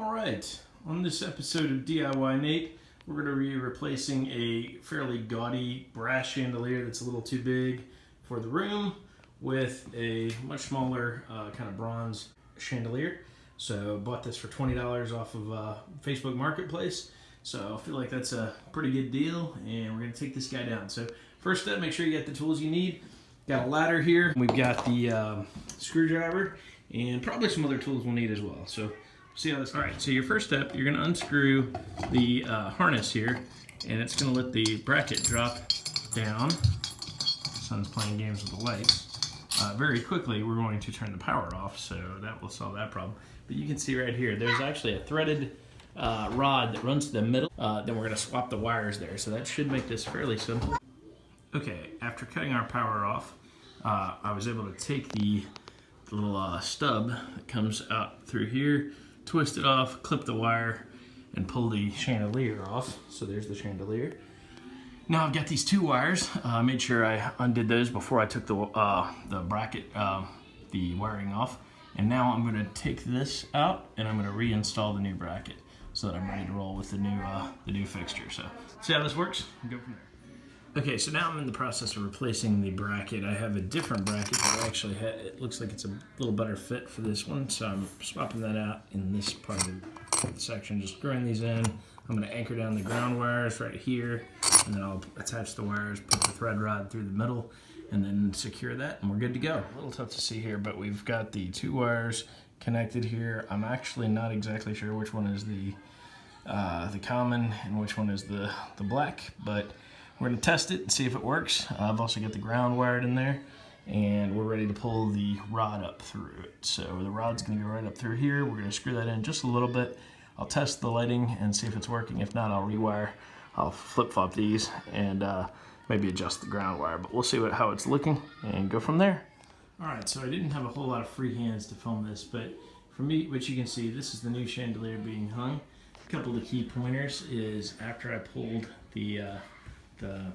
Alright, on this episode of DIYNate, we're going to be replacing a fairly gaudy brass chandelier that's a little too big for the room with a much smaller kind of bronze chandelier. So bought this for $20 off of Facebook Marketplace. So I feel like that's a pretty good deal, and we're going to take this guy down. So first step, make sure you get the tools you need. Got a ladder here. We've got the screwdriver and probably some other tools we'll need as well. So see how this goes. All right, so your first step, you're gonna unscrew the harness here, and it's gonna let the bracket drop down. Son's playing games with the lights. Very quickly, we're going to turn the power off, so that will solve that problem. But you can see right here, there's actually a threaded rod that runs to the middle. Then we're gonna swap the wires there, so that should make this fairly simple. Okay, after cutting our power off, I was able to take the little stub that comes out through here, twist it off, clip the wire, and pull the chandelier off. So there's the chandelier. Now I've got these two wires. I made sure I undid those before I took the bracket, the wiring off. And now I'm gonna take this out and I'm gonna reinstall the new bracket so that I'm ready to roll with the new fixture. So see how this works? We'll go from there. Okay, so now I'm in the process of replacing the bracket. I have a different bracket that actually it looks like it's a little better fit for this one, so I'm swapping that out in this part of the section, just screwing these in. I'm going to anchor down the ground wires right here, and then I'll attach the wires, put the thread rod through the middle, and then secure that, and we're good to go. A little tough to see here, but we've got the two wires connected here. I'm actually not exactly sure which one is the common and which one is the black, but we're going to test it and see if it works. I've also got the ground wired in there, and we're ready to pull the rod up through it. So the rod's going to go right up through here. We're going to screw that in just a little bit. I'll test the lighting and see if it's working. If not, I'll rewire. I'll flip-flop these and maybe adjust the ground wire, but we'll see how it's looking and go from there. All right, so I didn't have a whole lot of free hands to film this, but for me, what you can see, this is the new chandelier being hung. A couple of the key pointers is after I pulled the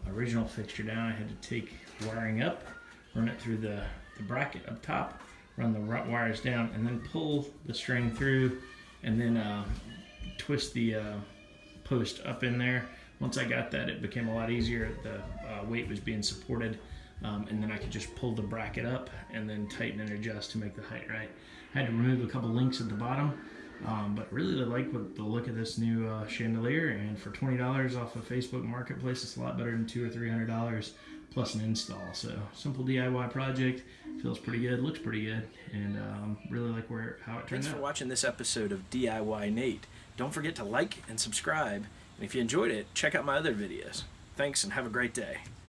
original fixture down, I had to take wiring up, run it through the bracket up top, run the wires down, and then pull the string through, and then twist the post up in there. Once I got that, it became a lot easier. The weight was being supported, and then I could just pull the bracket up and then tighten and adjust to make the height right. I had to remove a couple links at the bottom. But really I like the look of this new chandelier, and for $20 off of Facebook Marketplace, it's a lot better than $200 or $300 plus an install. So simple DIY project, feels pretty good, looks pretty good, and really like how it turned out. Thanks for watching this episode of DIYNate. Don't forget to like and subscribe, and if you enjoyed it, check out my other videos. Thanks and have a great day.